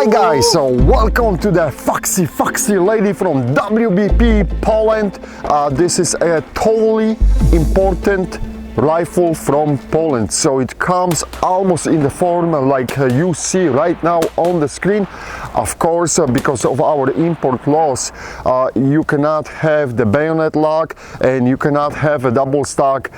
Hi guys, so welcome to the Foxy lady from WBP Poland. This is a totally important rifle from Poland, so it comes almost in the form like you see right now on the screen. Of course, because of our import laws, you cannot have the bayonet lock and you cannot have a double stack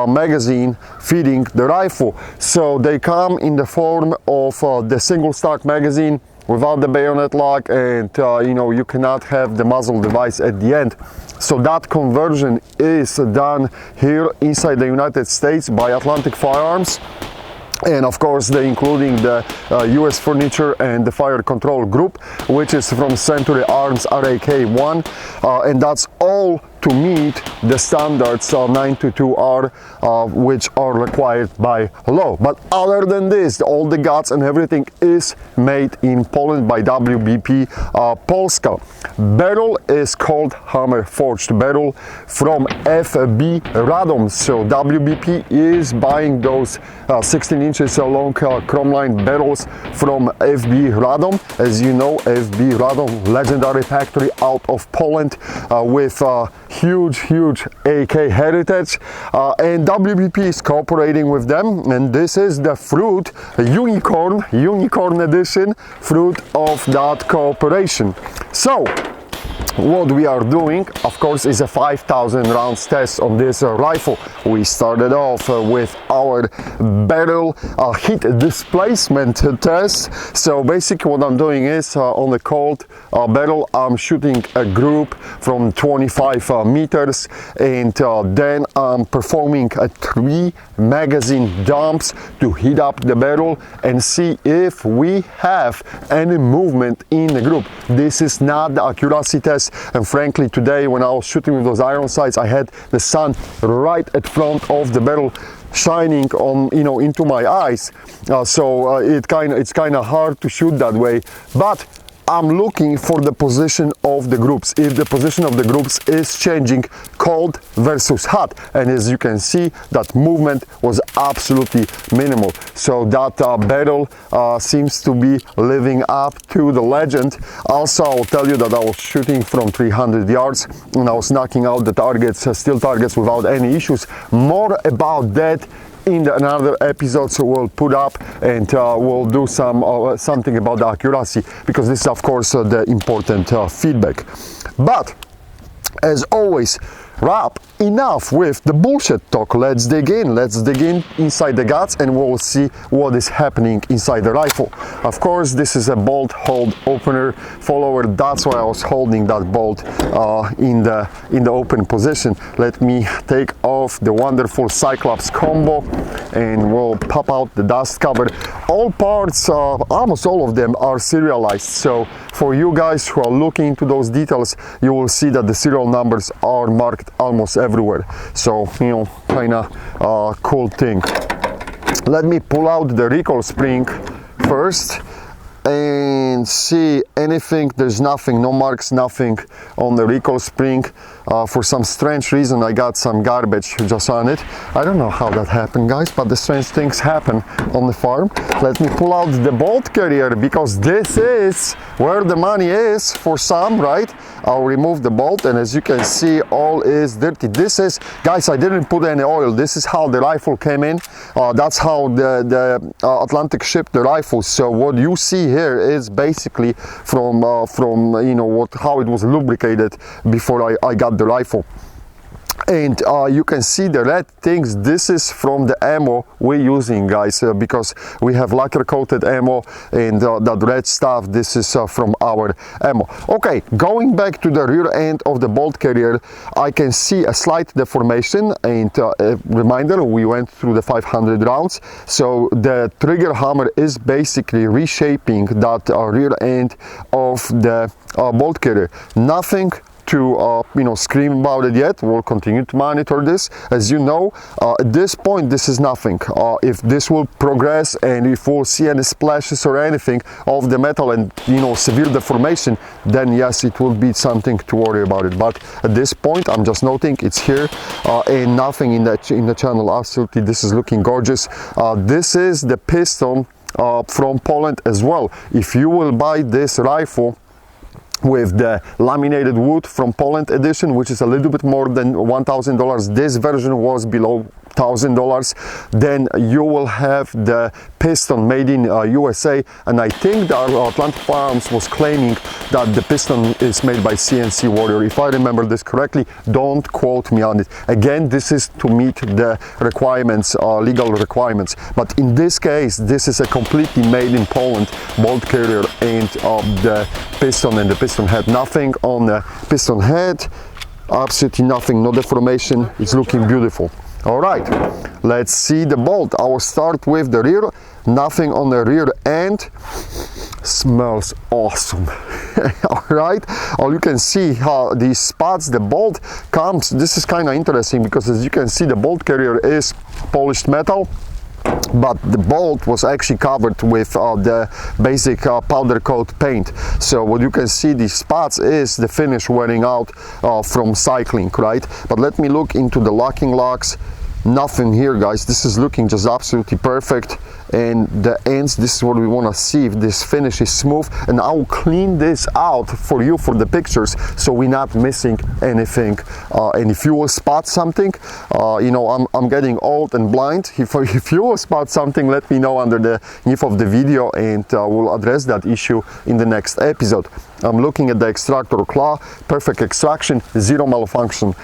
magazine feeding the rifle, so they come in the form of the single stack magazine without the bayonet lock, and you cannot have the muzzle device at the end. So that conversion is done here inside the United States by Atlantic Firearms, and of course they're including the US Furniture and the Fire Control Group, which is from Century Arms RAK1, and that's all to meet the standards 922R, which are required by law. But other than this, all the guts and everything is made in Poland by WBP Polska. Barrel is called hammer forged barrel from FB Radom, so WBP is buying those 16 inches long chrome line barrels from FB Radom. As you know, FB Radom, legendary factory out of Poland with huge AK heritage, and WBP is cooperating with them, and this is the fruit, unicorn edition fruit of that cooperation. So what we are doing, of course, is a 5,000 rounds test on this rifle. We started off with our barrel heat displacement test. So basically what I'm doing is on the cold barrel, I'm shooting a group from 25 meters, and then I'm performing 3 magazine dumps to heat up the barrel and see if we have any movement in the group. This is not the accuracy test, and frankly today when I was shooting with those iron sights, I had the sun right at front of the barrel shining on into my eyes, so it's kind of hard to shoot that way. But I'm looking for the position of the groups, if the position of the groups is changing cold versus hot, and as you can see, that movement was absolutely minimal. So that barrel seems to be living up to the legend. Also, I'll tell you that I was shooting from 300 yards and I was knocking out the targets, still targets, without any issues. More about that in another episode, so we'll put up and we'll do something about the accuracy, because this is of course the important feedback. But as always, Rob, enough with the bullshit talk. Let's dig in inside the guts, and we'll see what is happening inside the rifle. Of course, this is a bolt hold opener follower. That's why I was holding that bolt in the open position. Let me take off the wonderful Cyclops combo, and we'll pop out the dust cover. All parts, almost all of them, are serialized, so for you guys who are looking into those details, you will see that the serial numbers are marked almost everywhere. So kind of cool thing. Let me pull out the recoil spring first and see anything. There's nothing, no marks, nothing on the recoil spring. For some strange reason, I got some garbage just on it. I don't know how that happened, guys, but the strange things happen on the farm. Let me pull out the bolt carrier, because this is where the money is for some, right? I'll remove the bolt, and as you can see, all is dirty. This is, guys, I didn't put any oil. This is how the rifle came in. That's how the Atlantic shipped the rifle. So what you see here is basically from how it was lubricated before I got the rifle. And you can see the red things. This is from the ammo we're using, guys, because we have lacquer coated ammo, and that red stuff, this is from our ammo. Okay, going back to the rear end of the bolt carrier, I can see a slight deformation, and a reminder, we went through the 500 rounds, so the trigger hammer is basically reshaping that rear end of the bolt carrier. Nothing to scream about it yet. We'll continue to monitor this. As you know, at this point, this is nothing. If this will progress and if we'll see any splashes or anything of the metal and severe deformation, then yes, it will be something to worry about it. But at this point, I'm just noting it's here, and nothing in the channel. Absolutely, this is looking gorgeous. This is the piston from Poland as well. If you will buy this rifle with the laminated wood from Poland edition, which is a little bit more than $1,000, this version was below $1,000, then you will have the piston made in USA, and I think that Atlantic Firearms was claiming that the piston is made by CNC Warrior. If I remember this correctly, don't quote me on it. Again, this is to meet the requirements, legal requirements, but in this case this is a completely made in Poland bolt carrier, and the piston and the piston head, nothing on the piston head, absolutely nothing, no deformation. It's looking beautiful. All right, let's see the bolt. I will start with the rear. Nothing on the rear end. Smells awesome. All right, you can see how these spots, the bolt comes. This is kind of interesting because, as you can see, the bolt carrier is polished metal, but the bolt was actually covered with the basic powder coat paint. So what you can see, these spots, is the finish wearing out from cycling, right? But let me look into the locking locks. Nothing here, guys. This is looking just absolutely perfect, and the ends, this is what we want to see, if this finish is smooth. And I'll clean this out for you for the pictures, so we're not missing anything. And if you will spot something, you know, I'm getting old and blind. If you will spot something, let me know under the GIF of the video, and we'll address that issue in the next episode. I'm looking at the extractor claw, perfect extraction, zero malfunction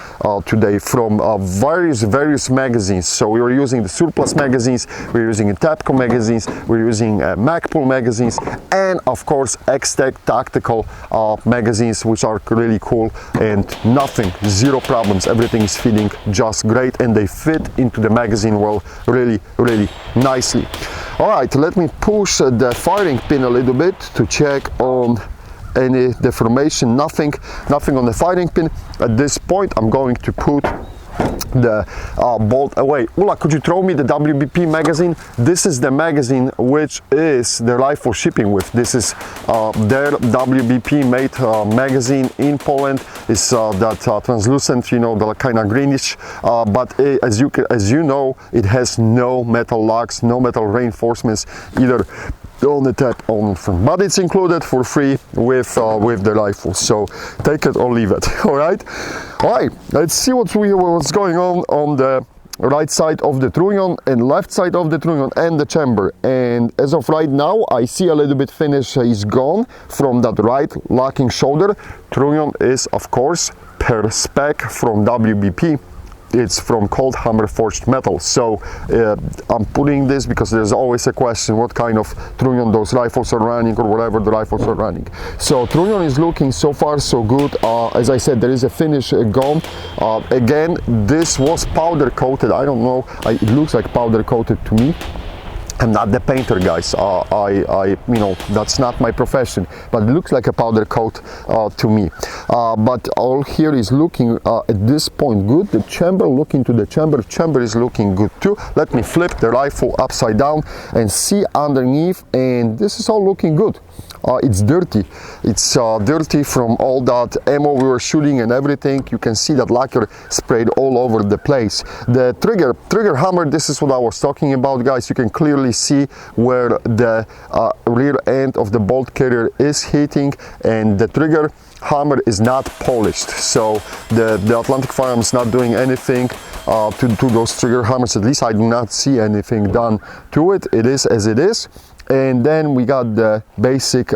today from various magazines. So we were using the surplus magazines, we're using Tapco magazines, we're using Magpul magazines, and of course X-Tech tactical magazines, which are really cool, and nothing, zero problems. Everything is fitting just great, and they fit into the magazine well, really nicely. All right, let me push the firing pin a little bit to check on any deformation. Nothing on the firing pin. At this point, I'm going to put the bolt away. Ula, could you throw me the WBP magazine? This is the magazine which is the rifle shipping with. This is their WBP made magazine in Poland. It's that translucent, you know, the kind of greenish, but as you know, it has no metal locks, no metal reinforcements either on the tap on front, but it's included for free with the rifle, so take it or leave it. All right, let's see what's going on the right side of the trunnion and left side of the trunnion and the chamber. And as of right now, I see a little bit finish is gone from that right locking shoulder. Trunnion is of course per spec from WBP. It's from cold hammer forged metal. So I'm putting this because there's always a question what kind of trunnion those rifles are running, or whatever the rifles are running. So trunnion is looking so far so good. As I said, there is a finish gone. Again, this was powder coated. I don't know, it looks like powder coated to me. I'm not the painter, guys. You know, that's not my profession, but it looks like a powder coat to me. But all here is looking at this point good. The chamber, look into the chamber is looking good too. Let me flip the rifle upside down and see underneath, and this is all looking good. It's dirty. It's dirty from all that ammo we were shooting and everything. You can see that lacquer sprayed all over the place. The trigger hammer, this is what I was talking about, guys. You can clearly see where the rear end of the bolt carrier is hitting, and the trigger hammer is not polished. So the Atlantic Firearms not doing anything to those trigger hammers. At least I do not see anything done to it. It is as it is. And then we got the basic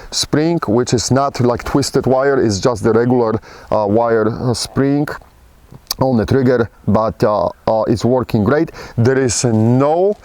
spring, which is not like twisted wire, it's just the regular wire spring on the trigger, but it's working great. There is no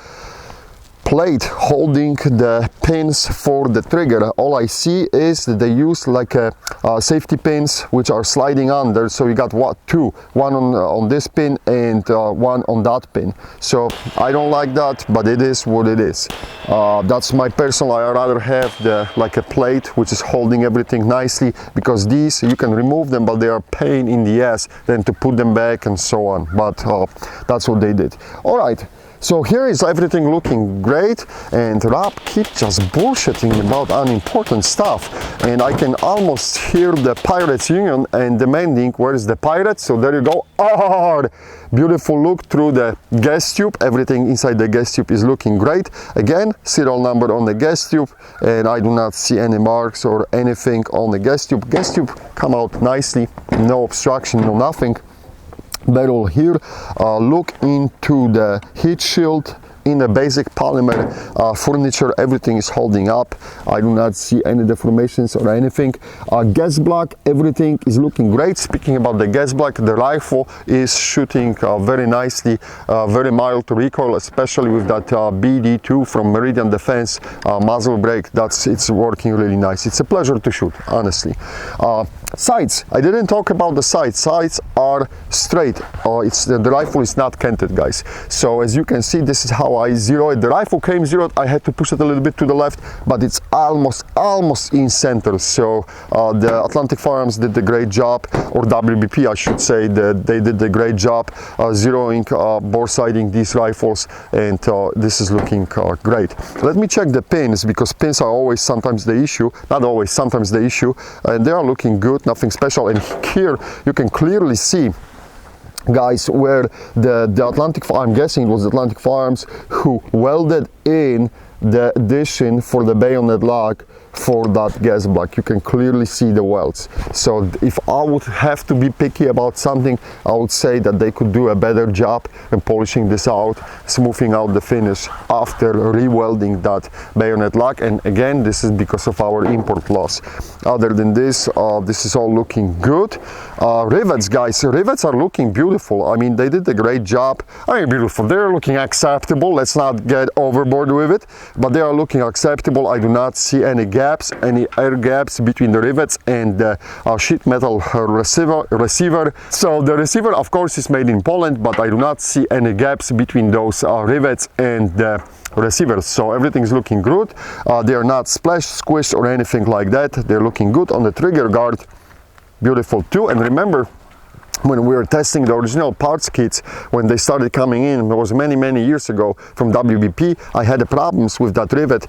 plate holding the pins for the trigger. All I see is that they use like a safety pins which are sliding under. So you got two, one on this pin and one on that pin. So I don't like that, but it is what it is. That's my personal. I rather have like a plate which is holding everything nicely, because these you can remove them, but they are a pain in the ass than to put them back and so on. But that's what they did. All right. So here is everything looking great, and Rob keeps just bullshitting about unimportant stuff, and I can almost hear the Pirates Union and demanding where is the pirate. So there you go. Oh, beautiful look through the gas tube. Everything inside the gas tube is looking great. Again, serial number on the gas tube, and I do not see any marks or anything on the gas tube. Gas tube come out nicely, no obstruction, no nothing. Barrel here. Look into the heat shield. In the basic polymer furniture, everything is holding up. I do not see any deformations or anything. Gas block, everything is looking great. Speaking about the gas block, the rifle is shooting very nicely, very mild recoil, especially with that BD2 from Meridian Defense muzzle brake. It's working really nice. It's a pleasure to shoot, honestly. Sights, I didn't talk about the sights. Sights are straight. The rifle is not canted, guys. So as you can see, this is how I zero it. The rifle came zeroed. I had to push it a little bit to the left, but it's almost in center. So the Atlantic Firearms did a great job, or WBP I should say, that they did a great job zeroing, bore sighting these rifles, and this is looking great. Let me check the pins, because pins are always sometimes the issue, not always, sometimes the issue, and they are looking good, nothing special. And here you can clearly see, guys, where the Atlantic, I'm guessing it was Atlantic Firearms who welded in the addition for the bayonet lock for that gas block. You can clearly see the welds. So if I would have to be picky about something, I would say that they could do a better job in polishing this out, smoothing out the finish after re-welding that bayonet lock. And again, this is because of our import loss. Other than this, this is all looking good. Rivets, guys, rivets are looking beautiful. I mean, they did a great job. I mean, beautiful. They're looking acceptable. Let's not get overboard with it, but they are looking acceptable. I do not see any gaps, any air gaps between the rivets and the sheet metal receiver. So the receiver, of course, is made in Poland, but I do not see any gaps between those rivets and the receivers. So everything's looking good. They are not splashed, squished, or anything like that. They're looking good. On the trigger guard, beautiful too. And remember, when we were testing the original parts kits, when they started coming in, it was many years ago from WBP, I had problems with that rivet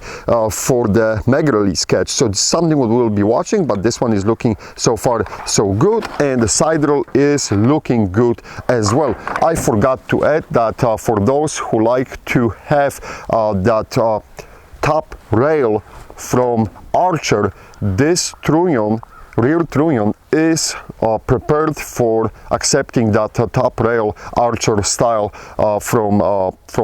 for the mag release catch. So it's something we will be watching, but this one is looking so far so good, and the side rail is looking good as well. I forgot to add that for those who like to have that top rail from Archer, this trunnion, rear trunnion, is prepared for accepting that top rail Archer style from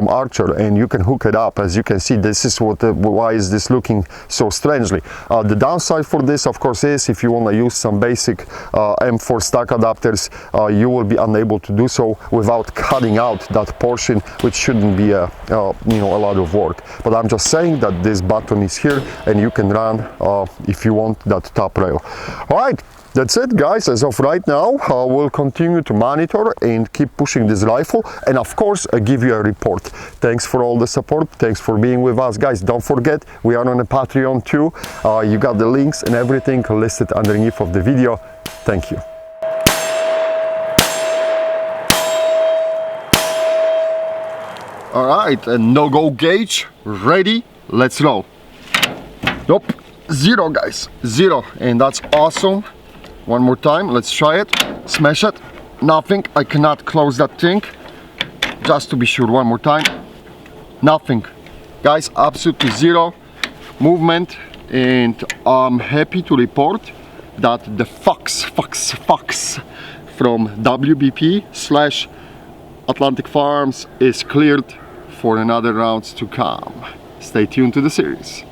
Archer, and you can hook it up. As you can see, this is why is this looking so strangely. The downside for this, of course, is if you want to use some basic M4 stock adapters, you will be unable to do so without cutting out that portion, which shouldn't be a lot of work. But I'm just saying that this button is here, and you can run if you want that top rail. All right. That's it, guys. As of right now, we'll continue to monitor and keep pushing this rifle, and of course give you a report. Thanks for all the support. Thanks for being with us, guys. Don't forget, we are on a Patreon too. You got the links and everything listed underneath of the video. Thank you. All right, and no-go gauge ready. Let's roll. Nope, zero, guys, zero, and that's awesome. One more time, let's try it. Smash it. Nothing. I cannot close that thing. Just to be sure, one more time. Nothing. Guys, absolutely zero movement, and I'm happy to report that the Fox from WBP/Atlantic Firearms is cleared for another rounds to come. Stay tuned to the series.